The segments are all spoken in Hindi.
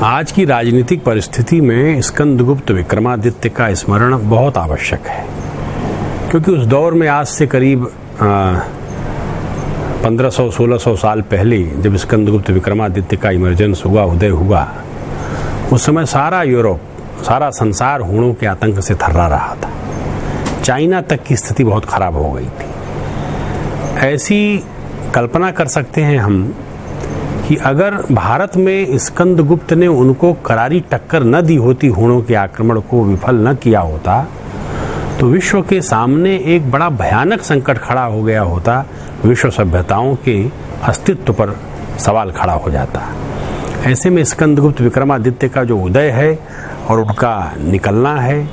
आज की राजनीतिक परिस्थिति में स्कंदगुप्त विक्रमादित्य का स्मरण बहुत आवश्यक है, क्योंकि उस दौर में आज से करीब 1500-1600 साल पहले जब स्कंदगुप्त विक्रमादित्य का इमरजेंस हुआ, उदय हुआ, उस समय सारा यूरोप, सारा संसार हूणों के आतंक से थर्रा रहा था। चाइना तक की स्थिति बहुत खराब हो गई थी। ऐसी कल्पना कर सकते हैं हम कि अगर भारत में स्कंदगुप्त ने उनको करारी टक्कर न दी होती, हूणों के आक्रमण को विफल न किया होता, तो विश्व के सामने एक बड़ा भयानक संकट खड़ा हो गया होता। विश्व सभ्यताओं के अस्तित्व पर सवाल खड़ा हो जाता। ऐसे में स्कंदगुप्त विक्रमादित्य का जो उदय है और उनका निकलना है,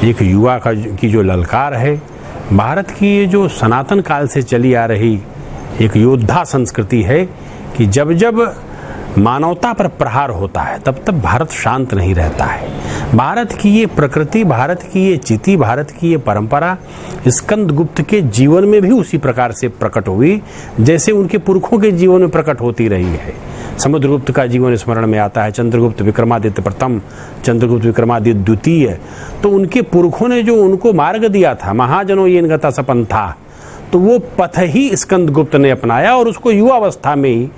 एक युवा की जो ललकार है, भारत की ये जो सनातन काल से चली आ रही एक योद्धा संस्कृति है कि जब जब मानवता पर प्रहार होता है तब तब भारत शांत नहीं रहता है। भारत की ये प्रकृति, भारत की ये चिति, भारत की ये परंपरा स्कंदगुप्त के जीवन में भी उसी प्रकार से प्रकट हुई जैसे उनके पुरखों के जीवन में प्रकट होती रही है। समुद्रगुप्त का जीवन स्मरण में आता है, चंद्रगुप्त विक्रमादित्य प्रथम, चंद्रगुप्त विक्रमादित्य द्वितीय। तो उनके पुरखों ने जो उनको मार्ग दिया था, महाजनों येन गता सपंथा, तो वो पथ ही स्कंदगुप्त ने अपनाया और उसको युवावस्था में ही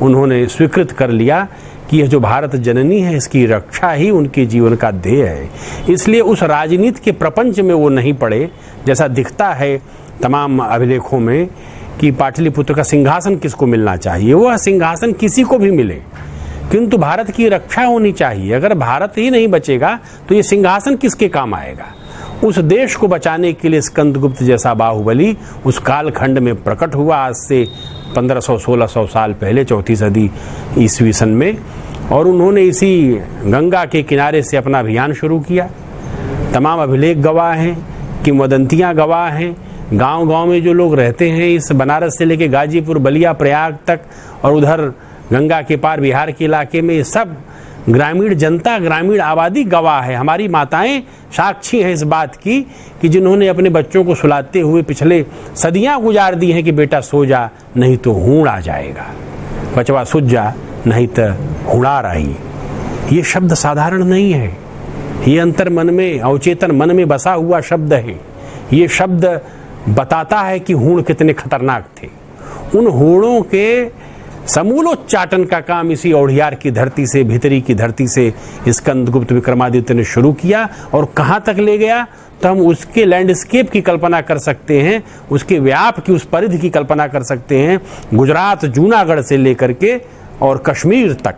उन्होंने स्वीकृत कर लिया कि यह जो भारत जननी है, इसकी रक्षा ही उनके जीवन का ध्येय है। इसलिए उस राजनीति के प्रपंच में वो नहीं पड़े, जैसा दिखता है तमाम अभिलेखों में कि पाटलिपुत्र का सिंहासन किसको मिलना चाहिए। वह सिंहासन किसी को भी मिले, किंतु भारत की रक्षा होनी चाहिए। अगर भारत ही नहीं बचेगा तो ये सिंहासन किसके काम आएगा। उस देश को बचाने के लिए स्कंदगुप्त जैसा बाहुबली उस कालखंड में प्रकट हुआ, आज से 1500-1600 साल पहले, 4वीं सदी ईस्वी सन में। और उन्होंने इसी गंगा के किनारे से अपना अभियान शुरू किया। तमाम अभिलेख गवाह हैं, किंवदंतियां गवाह हैं। गांव-गांव में जो लोग रहते हैं, इस बनारस से लेके गाजीपुर, बलिया, प्रयाग तक और उधर गंगा के पार बिहार के इलाके में, ये सब ग्रामीण जनता, ग्रामीण आबादी गवाह है। हमारी माताएं साक्षी हैं इस बात की कि जिन्होंने अपने बच्चों को सुलाते हुए पिछले सदियां गुजार दी हैं कि बेटा सो जा नहीं तो हूण आ जाएगा, बचवा सुझ जा नहीं तो हुड़ार आई। ये शब्द साधारण नहीं है, ये अंतर मन में, अवचेतन मन में बसा हुआ शब्द है। ये शब्द बताता है कि हूण कितने खतरनाक थे। उन हूणों के समूलोच्चाटन का काम इसी औड़ियार की धरती से, भीतरी की धरती से स्कंदगुप्त विक्रमादित्य ने शुरू किया। और कहां तक ले गया तो हम उसके लैंडस्केप की कल्पना कर सकते हैं, उसके व्याप की, उस परिधि की कल्पना कर सकते हैं। गुजरात, जूनागढ़ से लेकर के और कश्मीर तक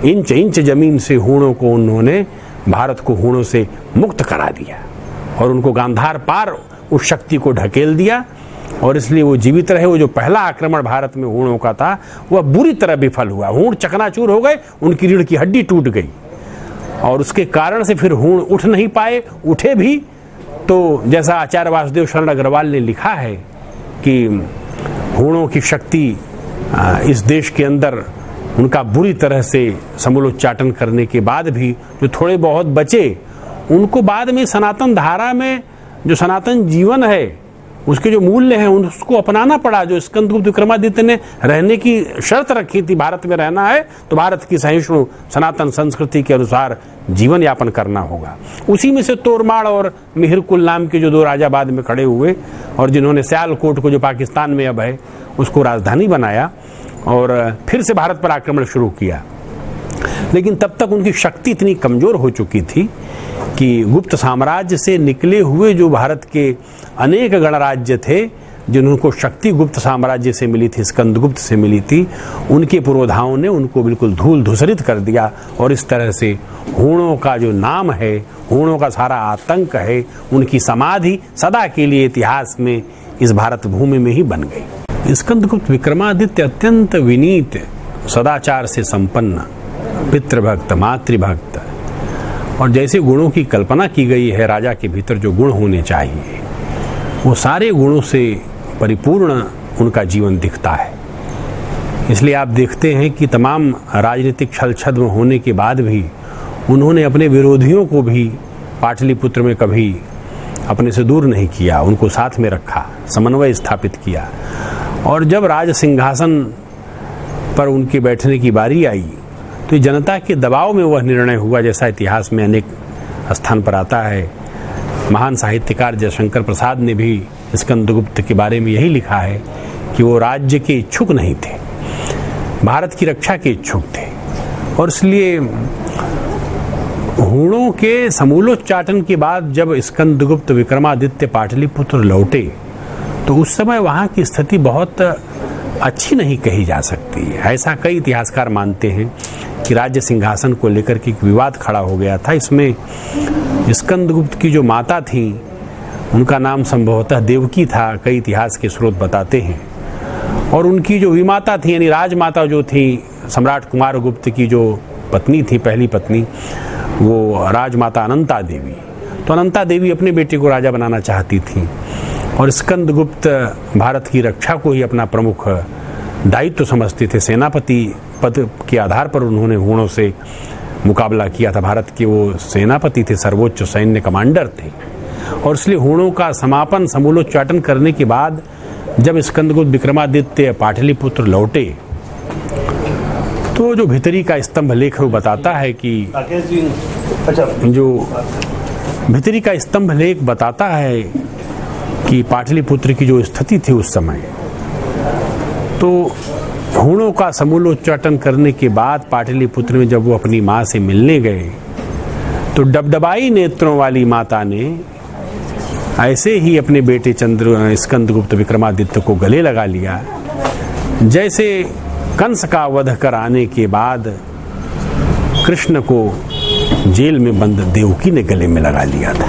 इंच इंच जमीन से हूणों को, उन्होंने भारत को हूणों से मुक्त करा दिया और उनको गांधार पार उस शक्ति को ढकेल दिया। और इसलिए वो जीवित रहे। वो जो पहला आक्रमण भारत में हूणों का था, वह बुरी तरह विफल हुआ। हूण चकनाचूर हो गए, उनकी रीढ़ की हड्डी टूट गई और उसके कारण से फिर हूण उठ नहीं पाए। उठे भी तो जैसा आचार्य वासुदेव शरण अग्रवाल ने लिखा है कि हूणों की शक्ति इस देश के अंदर उनका बुरी तरह से समूलोच्चाटन करने के बाद भी जो थोड़े बहुत बचे, उनको बाद में सनातन धारा में, जो सनातन जीवन है, उसके जो मूल्य हैं, उसको अपनाना पड़ा। जो स्कंदगुप्त विक्रमादित्य ने रहने की शर्त रखी थी, भारत में रहना है तो भारत की सहिष्णु सनातन संस्कृति के अनुसार जीवन यापन करना होगा। उसी में से तोरमाड़ और मिहिरकुल नाम के जो दो राजा बाद में खड़े हुए और जिन्होंने सियालकोट को, जो पाकिस्तान में अब है, उसको राजधानी बनाया और फिर से भारत पर आक्रमण शुरू किया। लेकिन तब तक उनकी शक्ति इतनी कमजोर हो चुकी थी कि गुप्त साम्राज्य से निकले हुए जो भारत के अनेक गणराज्य थे, जिनको शक्ति गुप्त साम्राज्य से मिली थी, स्कंदगुप्त से मिली थी, उनके पुरोधाओं ने उनको बिल्कुल धूल धूसरित कर दिया। और इस तरह से हूणों का जो नाम है, हूणों का सारा आतंक है, उनकी समाधि सदा के लिए इतिहास में इस भारत भूमि में ही बन गई। स्कंदगुप्त विक्रमादित्य अत्यंत विनीत, सदाचार से संपन्न, पितृभक्त, मातृभक्त और जैसे गुणों की कल्पना की गई है राजा के भीतर जो गुण होने चाहिए, वो सारे गुणों से परिपूर्ण उनका जीवन दिखता है। इसलिए आप देखते हैं कि तमाम राजनीतिक छल छद्म होने के बाद भी उन्होंने अपने विरोधियों को भी पाटलिपुत्र में कभी अपने से दूर नहीं किया, उनको साथ में रखा, समन्वय स्थापित किया। और जब राज सिंहासन पर उनके बैठने की बारी आई तो ये जनता के दबाव में वह निर्णय हुआ, जैसा इतिहास में अनेक स्थान पर आता है। महान साहित्यकार जयशंकर प्रसाद ने भी स्कंदगुप्त के बारे में यही लिखा है कि वो राज्य के इच्छुक नहीं थे, भारत की रक्षा के इच्छुक थे, और इसलिए हूणों के समूलोच्चाटन के बाद जब स्कंदगुप्त विक्रमादित्य पाटलिपुत्र लौटे तो उस समय वहाँ की स्थिति बहुत अच्छी नहीं कही जा सकती। ऐसा कई इतिहासकार मानते हैं कि राज्य सिंहासन को लेकर के एक विवाद खड़ा हो गया था। इसमें स्कंदगुप्त की जो माता थी, उनका नाम संभवतः देवकी था, कई इतिहास के स्रोत बताते हैं, और उनकी जो विमाता थी यानी राजमाता जो थी, सम्राट कुमारगुप्त की जो पत्नी थी, पहली पत्नी, वो राजमाता अनंता देवी। तो अनंता देवी अपने बेटे को राजा बनाना चाहती थी, और स्कंदगुप्त भारत की रक्षा को ही अपना प्रमुख दायित्व समझते थे। सेनापति पद के आधार पर उन्होंने हूणों से मुकाबला किया था। भारत के वो सेनापति थे, सर्वोच्च सैन्य कमांडर थे, और इसलिए हूणों का समापन समूलोच्चाटन करने के बाद जब स्कंदगुप्त विक्रमादित्य पाटलिपुत्र लौटे तो जो भीतरी का स्तंभ लेख वो बताता है कि पाटलिपुत्र की जो स्थिति थी उस समय, तो हूणों का समूलोच्चाटन करने के बाद पाटलिपुत्र में जब वो अपनी माँ से मिलने गए तो डबडबाई नेत्रों वाली माता ने ऐसे ही अपने बेटे स्कंदगुप्त विक्रमादित्य को गले लगा लिया, जैसे कंस का वध कर आने के बाद कृष्ण को जेल में बंद देवकी ने गले में लगा लिया था।